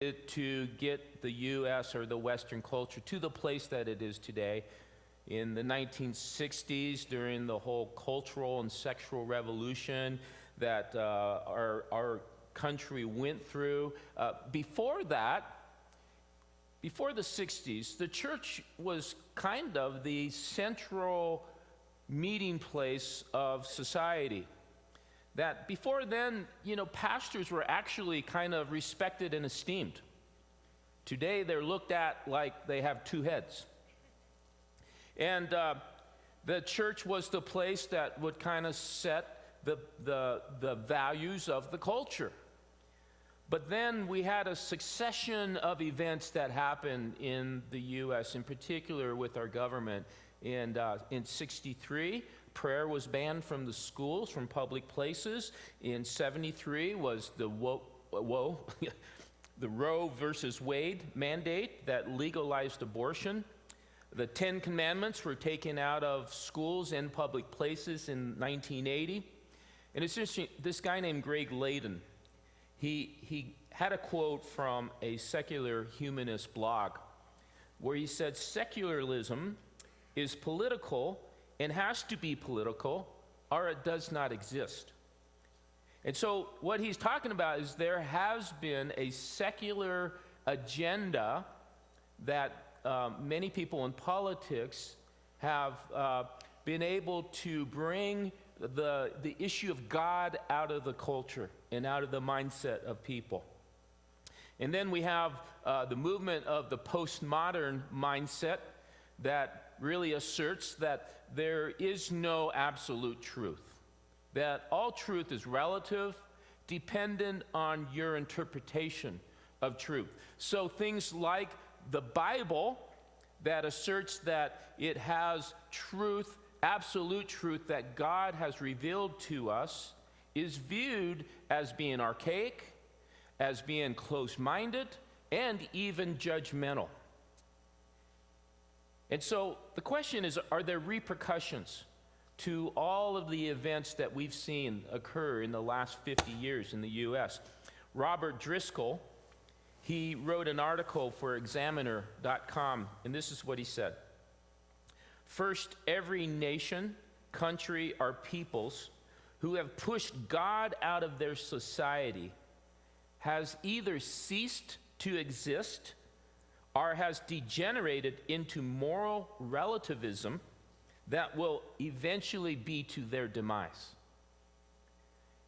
to get the U.S. or the Western culture to the place that it is today. In the 1960s, during the whole cultural and sexual revolution that our country went through, before the 60s, the church was kind of the central meeting place of society. That before then, pastors were actually kind of respected and esteemed. Today, they're looked at like they have two heads. And the church was the place that would kind of set the values of the culture. But then we had a succession of events that happened in the U.S., in particular with our government. And in 63, prayer was banned from the schools, from public places. In 73 was the the Roe versus Wade mandate that legalized abortion. The 10 Commandments were taken out of schools and public places in 1980. And it's interesting, this guy named Greg Layden, he had a quote from a secular humanist blog where he said, "Secularism is political and has to be political, or it does not exist." And so what he's talking about is there has been a secular agenda that many people in politics have been able to bring the issue of God out of the culture and out of the mindset of people. And then we have the movement of the postmodern mindset that really asserts that there is no absolute truth, that all truth is relative, dependent on your interpretation of truth. So things like the Bible that asserts that it has truth, absolute truth that God has revealed to us, is viewed as being archaic, as being close-minded, and even judgmental. And so the question is, are there repercussions to all of the events that we've seen occur in the last 50 years in the U.S.? Robert Driscoll, he wrote an article for Examiner.com, and this is what he said. "First, every nation, country, or peoples who have pushed God out of their society has either ceased to exist or has degenerated into moral relativism that will eventually be to their demise."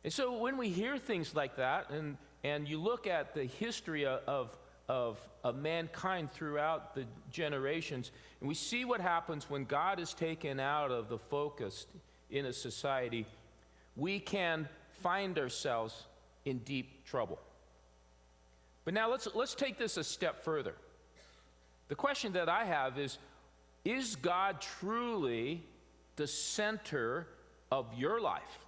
And so when we hear things like that, and you look at the history of mankind throughout the generations, and we see what happens when God is taken out of the focus in a society, we can find ourselves in deep trouble. But now let's take this a step further. The question that I have is God truly the center of your life?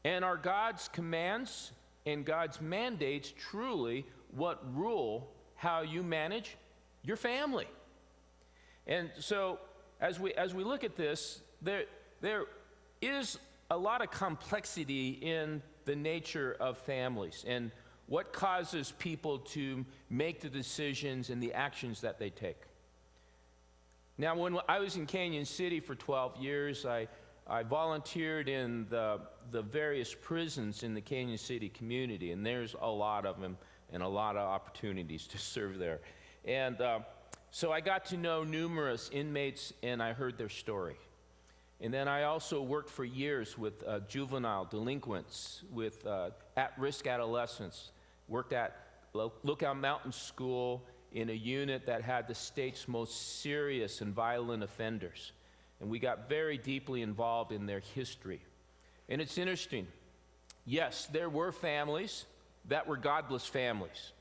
And are God's commands and God's mandates truly what rule how you manage your family? And so as we look at this, there is a lot of complexity in the nature of families and what causes people to make the decisions and the actions that they take. Now, when I was in Canyon City for 12 years, I volunteered in the various prisons in the Canyon City community, and there's a lot of them and a lot of opportunities to serve there. And so I got to know numerous inmates, and I heard their story. And then I also worked for years with juvenile delinquents, with at-risk adolescents, worked at Lookout Mountain School in a unit that had the state's most serious and violent offenders. And we got very deeply involved in their history. And it's interesting. Yes, there were families that were godless families.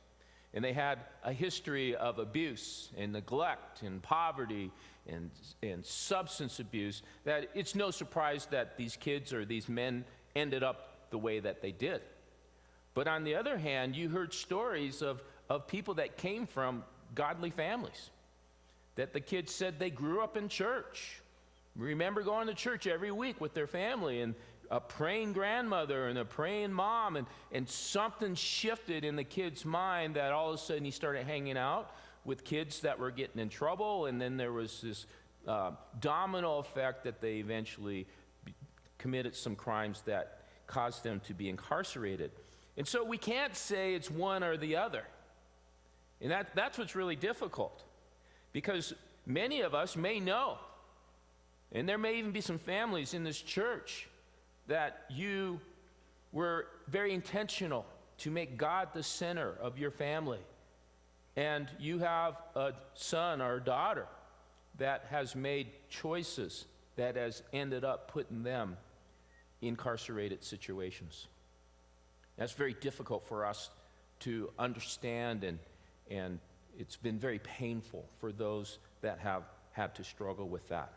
And they had a history of abuse and neglect and poverty and substance abuse, that it's no surprise that these kids or these men ended up the way that they did. But on the other hand, you heard stories of people that came from godly families, that the kids said they grew up in church, remember going to church every week with their family, and a praying grandmother and a praying mom, and something shifted in the kid's mind that all of a sudden he started hanging out with kids that were getting in trouble, and then there was this domino effect that they eventually committed some crimes that caused them to be incarcerated. And so we can't say it's one or the other. And that's what's really difficult, because many of us may know, and there may even be some families in this church that you were very intentional to make God the center of your family. And you have a son or a daughter that has made choices that has ended up putting them in incarcerated situations. That's very difficult for us to understand, and it's been very painful for those that have had to struggle with that.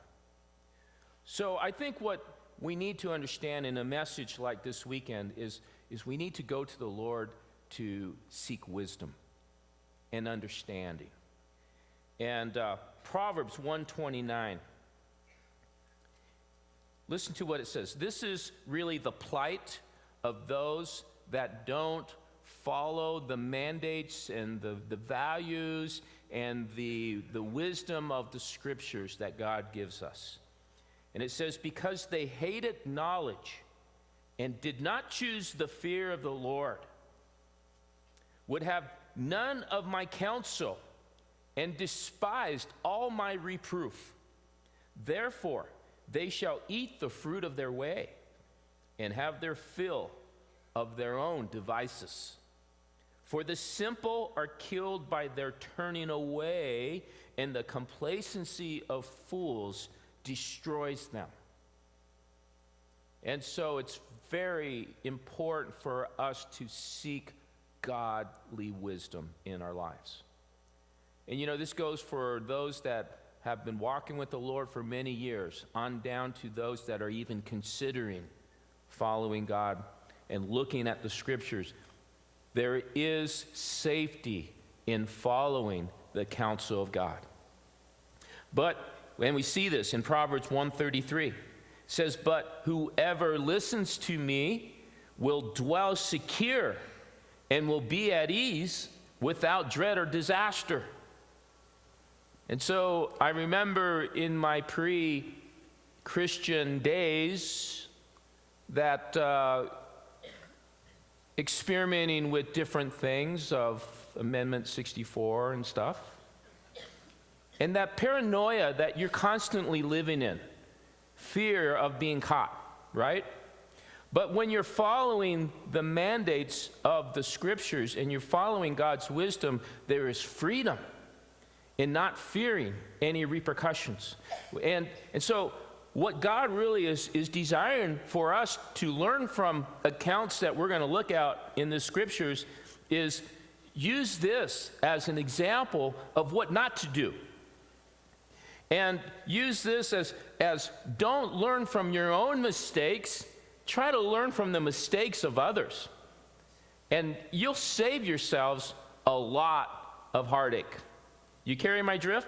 So I think what we need to understand in a message like this weekend is we need to go to the Lord to seek wisdom and understanding. And Proverbs 1:29, listen to what it says. This is really the plight of those that don't follow the mandates and the values and the wisdom of the scriptures that God gives us. And it says, because they hated knowledge and did not choose the fear of the Lord, would have none of my counsel, and despised all my reproof. Therefore, they shall eat the fruit of their way and have their fill of their own devices. For the simple are killed by their turning away, and the complacency of fools destroys them. And so it's very important for us to seek godly wisdom in our lives. And you know, this goes for those that have been walking with the Lord for many years, on down to those that are even considering following God and looking at the scriptures. There is safety in following the counsel of God. But when we see this in Proverbs 1:33, it says, but whoever listens to me will dwell secure and will be at ease without dread or disaster. And so I remember in my pre-Christian days that experimenting with different things of Amendment 64 and stuff, and that paranoia that you're constantly living in, fear of being caught, right? But when you're following the mandates of the scriptures and you're following God's wisdom, there is freedom in not fearing any repercussions. And so what God really is desiring for us to learn from accounts that we're going to look at in the scriptures is use this as an example of what not to do. And use this as don't learn from your own mistakes, try to learn from the mistakes of others. And you'll save yourselves a lot of heartache. You carry my drift?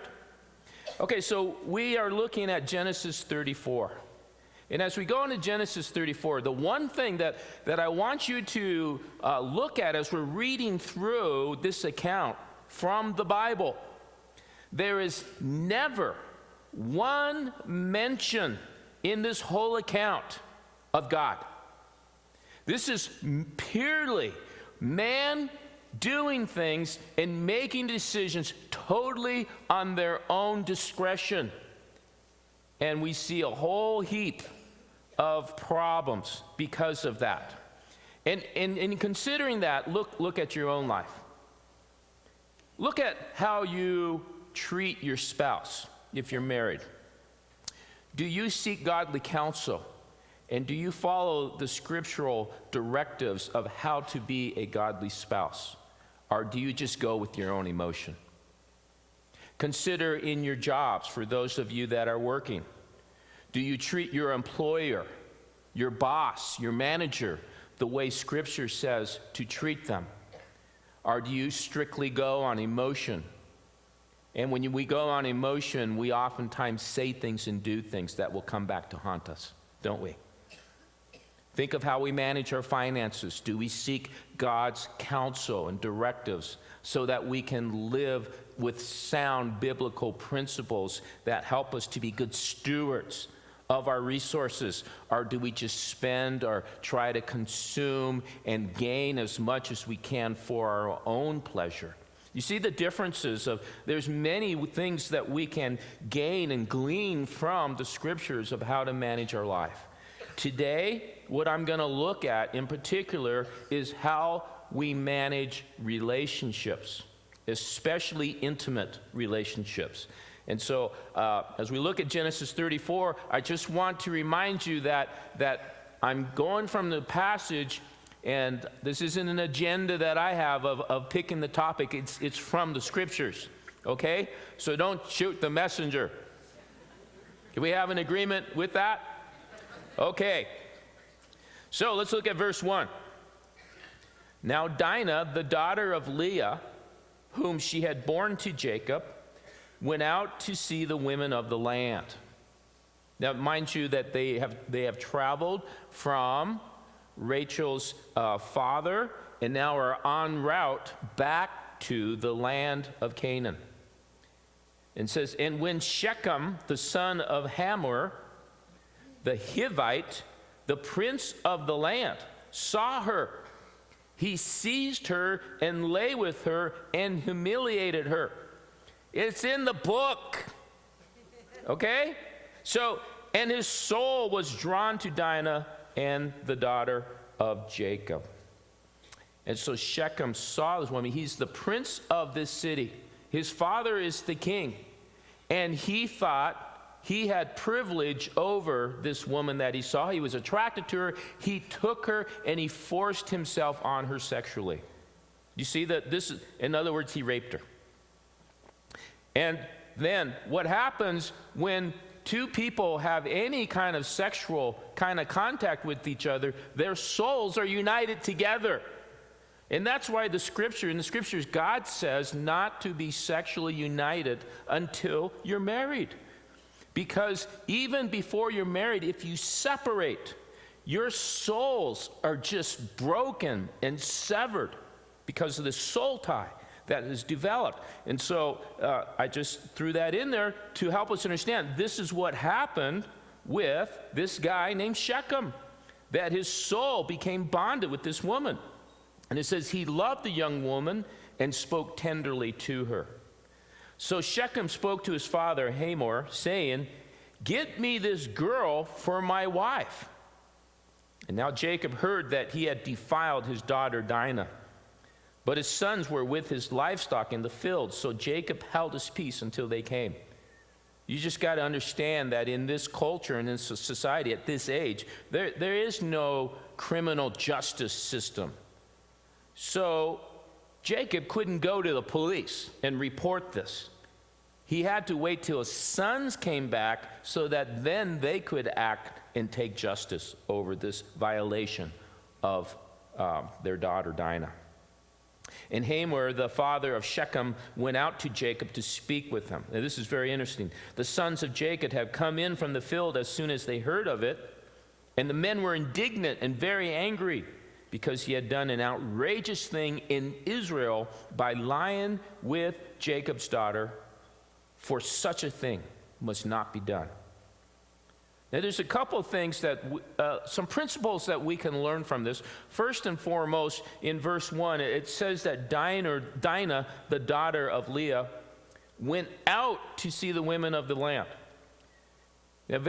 Okay, so we are looking at Genesis 34. And as we go into Genesis 34, the one thing that I want you to look at as we're reading through this account from the Bible, there is never one mention in this whole account of God. This is purely man doing things and making decisions totally on their own discretion. And we see a whole heap of problems because of that. And in considering that, look at your own life. Look at how you treat your spouse if you're married. Do you seek godly counsel? And do you follow the scriptural directives of how to be a godly spouse? Or do you just go with your own emotion? Consider in your jobs, for those of you that are working, do you treat your employer, your boss, your manager, the way Scripture says to treat them? Or do you strictly go on emotion? And when we go on emotion, we oftentimes say things and do things that will come back to haunt us, don't we? Think of how we manage our finances. Do we seek God's counsel and directives so that we can live with sound biblical principles that help us to be good stewards of our resources? Or do we just spend or try to consume and gain as much as we can for our own pleasure? You see the differences of, there's many things that we can gain and glean from the scriptures of how to manage our life. Today, what I'm going to look at in particular is how we manage relationships, especially intimate relationships. And so, as we look at Genesis 34, I just want to remind you that I'm going from the passage, and this isn't an agenda that I have of picking the topic. It's from the scriptures, okay? So don't shoot the messenger. Can we have an agreement with that? Okay. So let's look at verse 1. Now Dinah, the daughter of Leah, whom she had borne to Jacob, went out to see the women of the land. Now, mind you that they have traveled from Rachel's father and now are en route back to the land of Canaan. And says, and when Shechem, the son of Hamor, the Hivite, the prince of the land, saw her, he seized her and lay with her and humiliated her. It's in the book. Okay? So, and his soul was drawn to Dinah and the daughter of Jacob. And so Shechem saw this woman. He's the prince of this city. His father is the king. And he thought he had privilege over this woman that he saw. He was attracted to her. He took her and he forced himself on her sexually. You see that this is, in other words, he raped her. And then what happens when two people have any kind of sexual kind of contact with each other, their souls are united together. And that's why in the scriptures, God says not to be sexually united until you're married. Because even before you're married, if you separate, your souls are just broken and severed because of the soul tie that is developed. And so I just threw that in there to help us understand this is what happened with this guy named Shechem, that his soul became bonded with this woman. And it says he loved the young woman and spoke tenderly to her. So Shechem spoke to his father Hamor, saying, get me this girl for my wife. And now Jacob heard that he had defiled his daughter Dinah. But his sons were with his livestock in the field, so Jacob held his peace until they came. You just got to understand that in this culture and in society at this age, there is no criminal justice system. So Jacob couldn't go to the police and report this. He had to wait till his sons came back so that then they could act and take justice over this violation of their daughter Dinah. And Hamor, the father of Shechem, went out to Jacob to speak with him. Now, this is very interesting. The sons of Jacob had come in from the field as soon as they heard of it, and the men were indignant and very angry because he had done an outrageous thing in Israel by lying with Jacob's daughter, for such a thing must not be done. Now, there's a couple of things that, some principles that we can learn from this. First and foremost, in verse 1, it says that Dinah, the daughter of Leah, went out to see the women of the land. Now,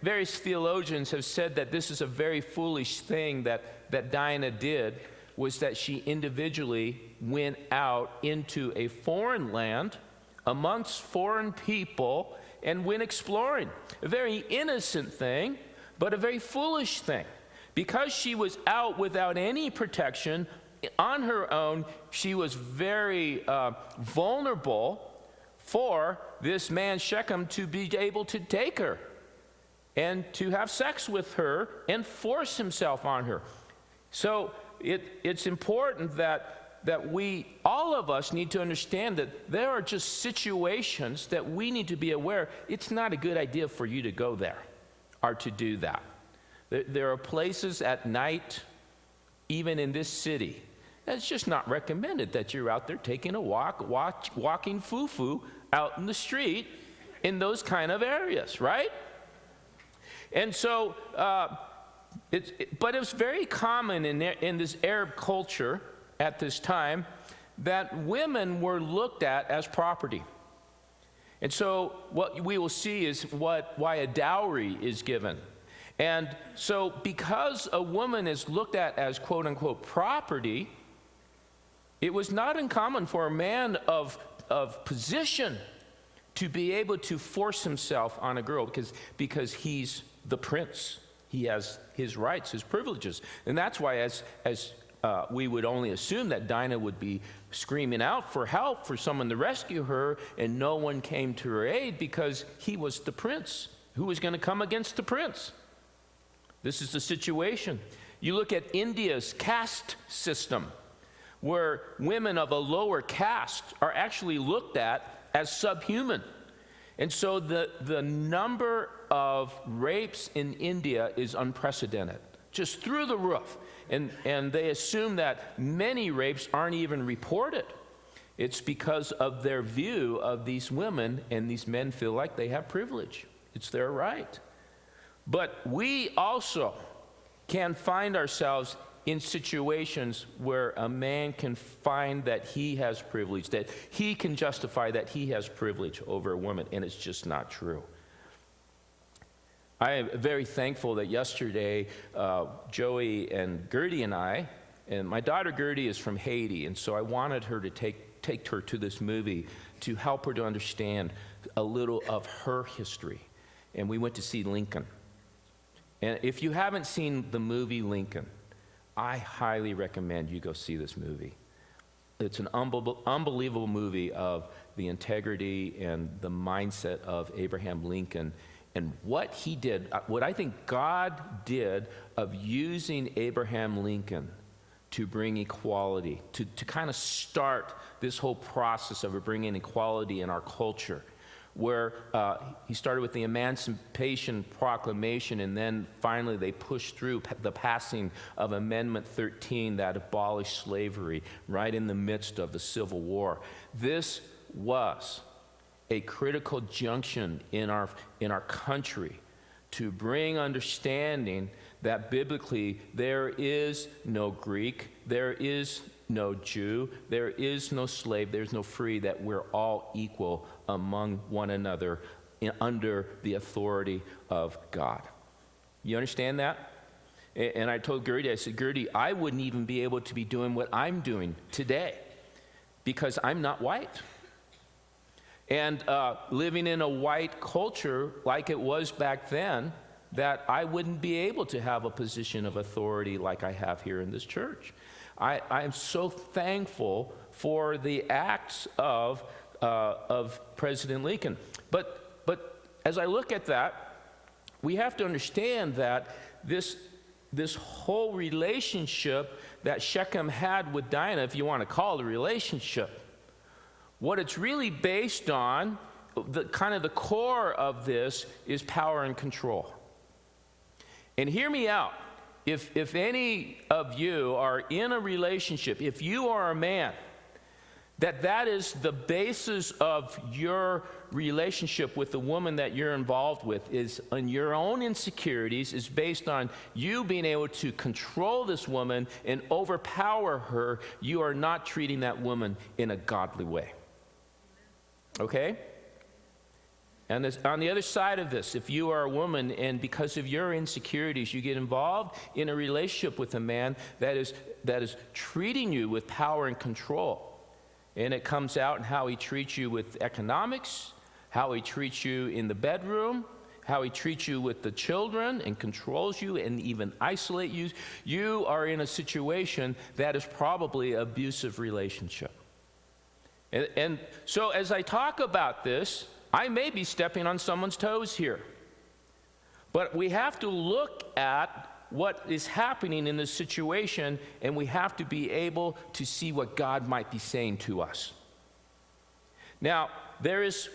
various theologians have said that this is a very foolish thing that Dinah did, was that she individually went out into a foreign land amongst foreign people and went exploring. A very innocent thing, but a very foolish thing. Because she was out without any protection, on her own, she was very vulnerable for this man Shechem to be able to take her and to have sex with her and force himself on her. So it's important that we, all of us, need to understand that there are just situations that we need to be aware it's not a good idea for you to go there or to do that. There are places at night, even in this city, it's just not recommended that you're out there taking a walking foo-foo out in the street in those kind of areas, right? And so, but it was very common in this Arab culture at this time that women were looked at as property. And so what we will see is why a dowry is given. And so because a woman is looked at as quote-unquote property, it was not uncommon for a man of position to be able to force himself on a girl because he's the prince. He has his rights, his privileges. And that's why as we would only assume that Dinah would be screaming out for help, for someone to rescue her, and no one came to her aid because he was the prince. Who was going to come against the prince? This is the situation. You look at India's caste system, where women of a lower caste are actually looked at as subhuman. And so the number of rapes in India is unprecedented, just through the roof. And they assume that many rapes aren't even reported. It's because of their view of these women, and these men feel like they have privilege. It's their right. But we also can find ourselves in situations where a man can find that he has privilege, that he can justify that he has privilege over a woman, and it's just not true. I am very thankful that yesterday, Joey and Gertie and I, and my daughter Gertie is from Haiti, and so I wanted her to take her to this movie to help her to understand a little of her history. And we went to see Lincoln. And if you haven't seen the movie Lincoln, I highly recommend you go see this movie. It's an unbelievable movie of the integrity and the mindset of Abraham Lincoln and what he did, what I think God did of using Abraham Lincoln to bring equality, to kind of start this whole process of bringing equality in our culture, where he started with the Emancipation Proclamation, and then finally they pushed through the passing of Amendment 13 that abolished slavery right in the midst of the Civil War. This was a critical junction in our country to bring understanding that biblically there is no Greek, there is no Jew, there is no slave, there's no free, that we're all equal among one another under the authority of God. You understand that? And I told Gertie, I said, Gertie, I wouldn't even be able to be doing what I'm doing today because I'm not white. And living in a white culture like it was back then, that I wouldn't be able to have a position of authority like I have here in this church. I am so thankful for the acts of President Lincoln. But as I look at that, we have to understand that this whole relationship that Shechem had with Dinah, if you want to call it a relationship, what it's really based on, the kind of the core of this, is power and control. And hear me out. If any of you are in a relationship, if you are a man, that is the basis of your relationship with the woman that you're involved with, is on your own insecurities, is based on you being able to control this woman and overpower her. You are not treating that woman in a godly way. Okay? And on the other side of this, if you are a woman and because of your insecurities you get involved in a relationship with a man that is treating you with power and control, and it comes out in how he treats you with economics, how he treats you in the bedroom, how he treats you with the children and controls you and even isolate you, you are in a situation that is probably an abusive relationship. And so as I talk about this, I may be stepping on someone's toes here. But we have to look at what is happening in this situation, and we have to be able to see what God might be saying to us. Now, there is,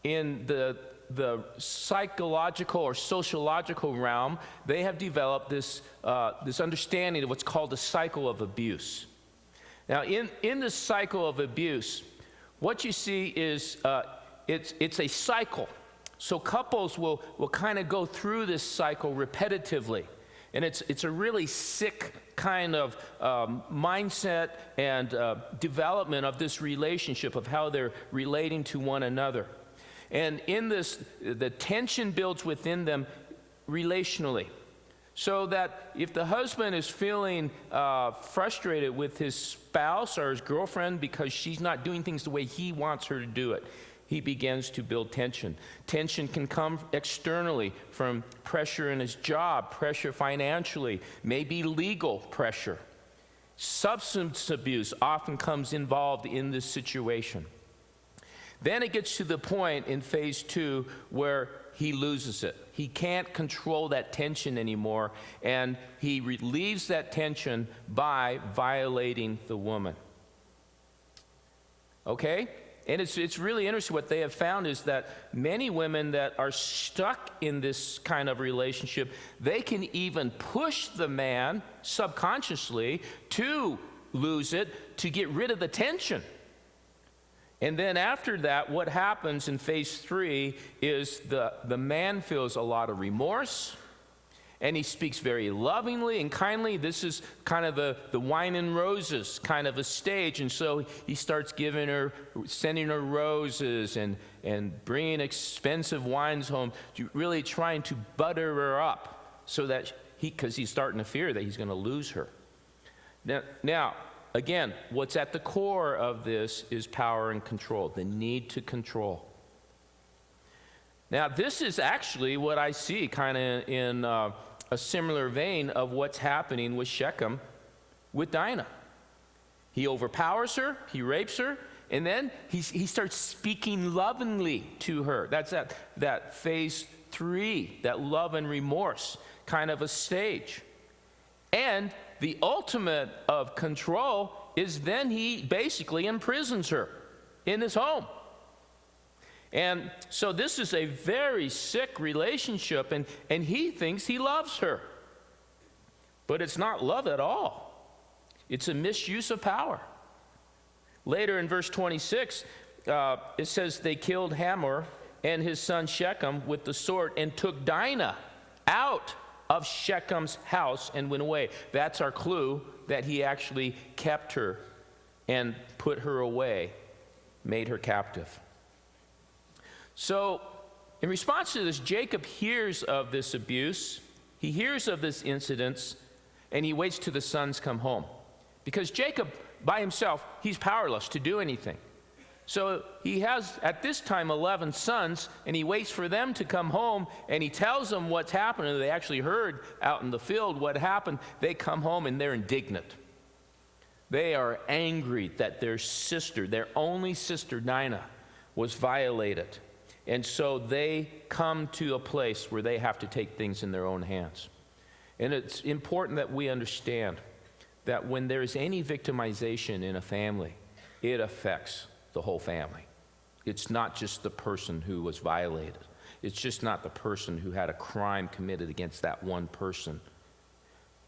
in the the psychological or sociological realm, they have developed this understanding of what's called the cycle of abuse. Now, in this cycle of abuse, what you see is it's a cycle. So couples will kind of go through this cycle repetitively. And it's a really sick kind of mindset and development of this relationship, of how they're relating to one another. And in this, the tension builds within them relationally. So that if the husband is feeling frustrated with his spouse or his girlfriend because she's not doing things the way he wants her to do it, he begins to build tension. Tension can come externally from pressure in his job, pressure financially, maybe legal pressure. Substance abuse often comes involved in this situation. Then it gets to the point in phase 2 where he loses it. He can't control that tension anymore, and he relieves that tension by violating the woman. Okay? And it's really interesting. What they have found is that many women that are stuck in this kind of relationship, they can even push the man subconsciously to lose it, to get rid of the tension. And then after that, what happens in phase 3 is the man feels a lot of remorse, and he speaks very lovingly and kindly. This is kind of the wine and roses kind of a stage. And so he starts sending her roses and bringing expensive wines home, really trying to butter her up so that because he's starting to fear that he's going to lose her. Now, again, what's at the core of this is power and control, the need to control. Now, this is actually what I see kind of in a similar vein of what's happening with Shechem with Dinah. He overpowers her, he rapes her, and then he starts speaking lovingly to her. That's that phase 3, that love and remorse kind of a stage. And the ultimate of control is then he basically imprisons her in his home. And so this is a very sick relationship, and he thinks he loves her. But it's not love at all. It's a misuse of power. Later in verse 26, it says they killed Hamor and his son Shechem with the sword and took Dinah out of Shechem's house and went away. That's our clue that he actually kept her and put her away, made her captive. So, in response to this, Jacob hears of this abuse, he hears of this incident, and he waits till the sons come home. Because Jacob, by himself, he's powerless to do anything. So he has, at this time, 11 sons, and he waits for them to come home, and he tells them what's happened. They actually heard out in the field what happened. They come home, and they're indignant. They are angry that their sister, their only sister, Dinah, was violated. And so they come to a place where they have to take things in their own hands. And it's important that we understand that when there is any victimization in a family, it affects the whole family. It's not just the person who was violated. It's just not the person who had a crime committed against that one person.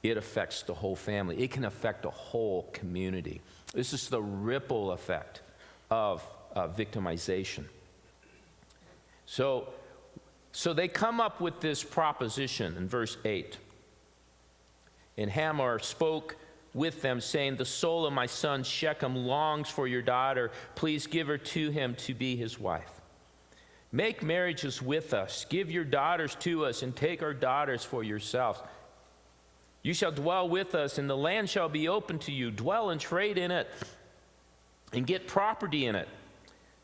It affects the whole family. It can affect a whole community. This is the ripple effect of victimization. So they come up with this proposition in verse 8. And Hamor spoke with them, saying, "The soul of my son Shechem longs for your daughter. Please give her to him to be his wife. Make marriages with us. Give your daughters to us, and take our daughters for yourselves. You shall dwell with us, and the land shall be open to you. Dwell and trade in it, and get property in it."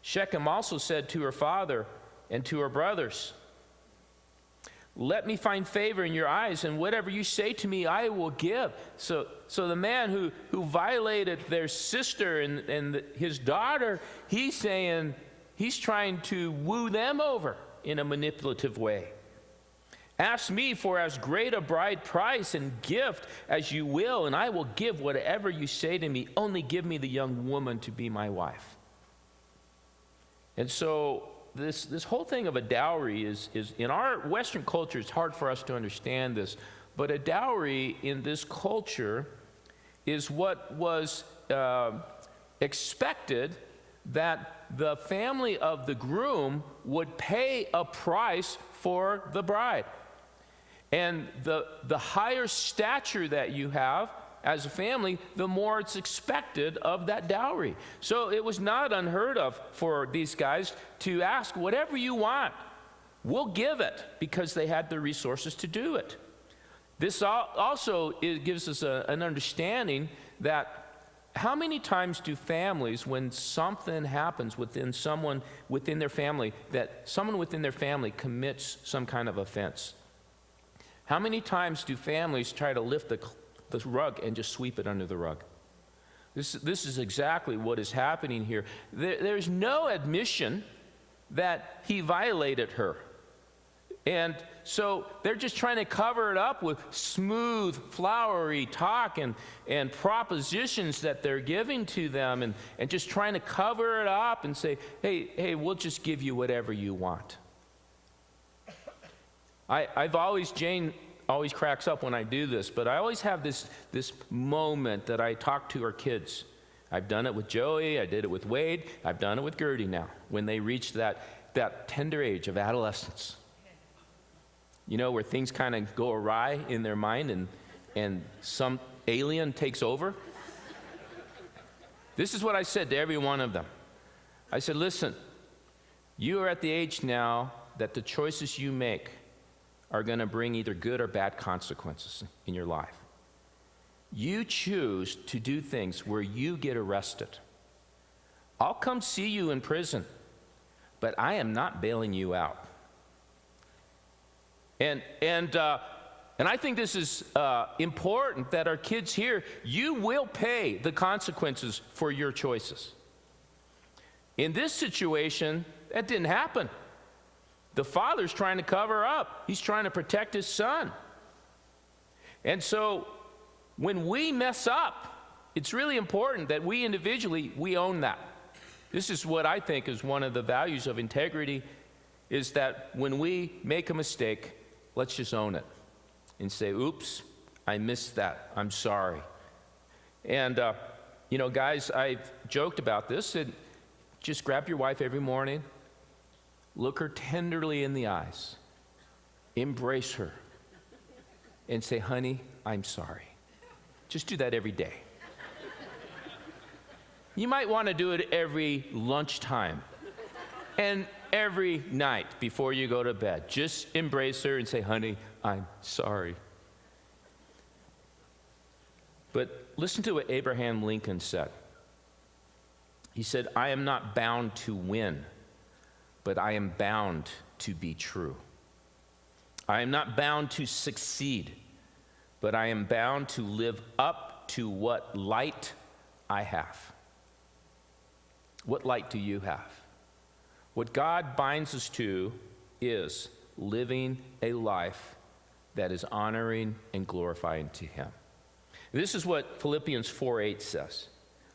Shechem also said to her father and to her brothers, "Let me find favor in your eyes, and whatever you say to me, I will give." So the man who violated their sister and his daughter, he's trying to woo them over in a manipulative way. "Ask me for as great a bride price and gift as you will, and I will give whatever you say to me. Only give me the young woman to be my wife." And so this whole thing of a dowry is in our Western culture, it's hard for us to understand this, but a dowry in this culture is what was expected, that the family of the groom would pay a price for the bride. And the higher stature that you have as a family, the more it's expected of that dowry. So it was not unheard of for these guys to ask, whatever you want, we'll give it, because they had the resources to do it. This also gives us an understanding that how many times do families, when something happens within someone within their family, that someone within their family commits some kind of offense, how many times do families try to lift the rug and just sweep it under the rug? This is exactly what is happening here. There's no admission that he violated her. And so they're just trying to cover it up with smooth, flowery talk and propositions that they're giving to them, and just trying to cover it up and say, hey, we'll just give you whatever you want. Jane always cracks up when I do this, but I always have this moment that I talk to our kids. I've done it with Joey, I did it with Wade, I've done it with Gertie now, when they reach that tender age of adolescence. You know, where things kind of go awry in their mind and some alien takes over. This is what I said to every one of them. I said, listen, you are at the age now that the choices you make are going to bring either good or bad consequences in your life. You choose to do things where you get arrested. I'll come see you in prison, but I am not bailing you out. And I think this is important that our kids hear. You will pay the consequences for your choices. In this situation, that didn't happen. The father's trying to cover up. He's trying to protect his son. And so when we mess up, it's really important that we individually, we own that. This is what I think is one of the values of integrity, is that when we make a mistake, let's just own it and say, oops, I missed that. I'm sorry. And, guys, I've joked about this. And just grab your wife every morning, look her tenderly in the eyes, embrace her, and say, honey, I'm sorry. Just do that every day. You might want to do it every lunchtime and every night before you go to bed. Just embrace her and say, honey, I'm sorry. But listen to what Abraham Lincoln said. He said, I am not bound to win, but I am bound to be true. I am not bound to succeed, but I am bound to live up to what light I have. What light do you have? What God binds us to is living a life that is honoring and glorifying to Him. This is what Philippians 4:8 says.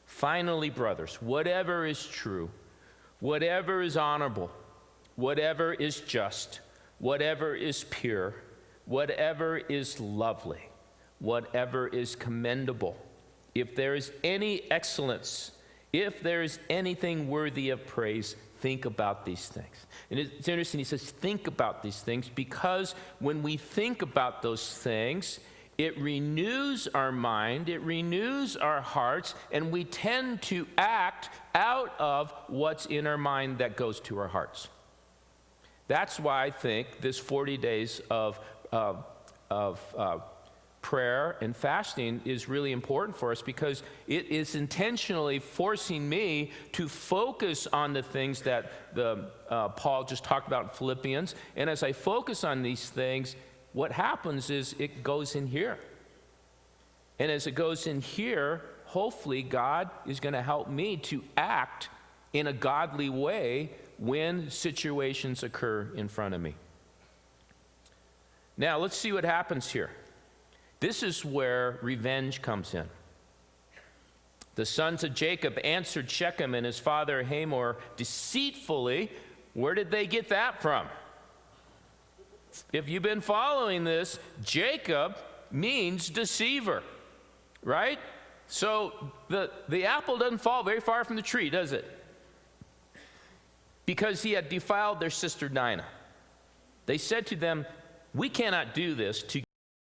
Finally, brothers, whatever is true, whatever is honorable, whatever is just, whatever is pure, whatever is lovely, whatever is commendable, if there is any excellence, if there is anything worthy of praise, think about these things. And it's interesting, he says, think about these things, because when we think about those things, it renews our mind, it renews our hearts, and we tend to act out of what's in our mind that goes to our hearts. That's why I think this 40 days of prayer and fasting is really important for us, because it is intentionally forcing me to focus on the things that Paul just talked about in Philippians. And as I focus on these things, what happens is it goes in here. And as it goes in here, hopefully God is going to help me to act in a godly way when situations occur in front of me. Now, let's see what happens here. This is where revenge comes in. The sons of Jacob answered Shechem and his father Hamor deceitfully Where did they get that from? If you've been following this, Jacob means deceiver, right? So the apple doesn't fall very far from the tree, does it? Because he had defiled their sister Dinah. They said to them, we cannot do this to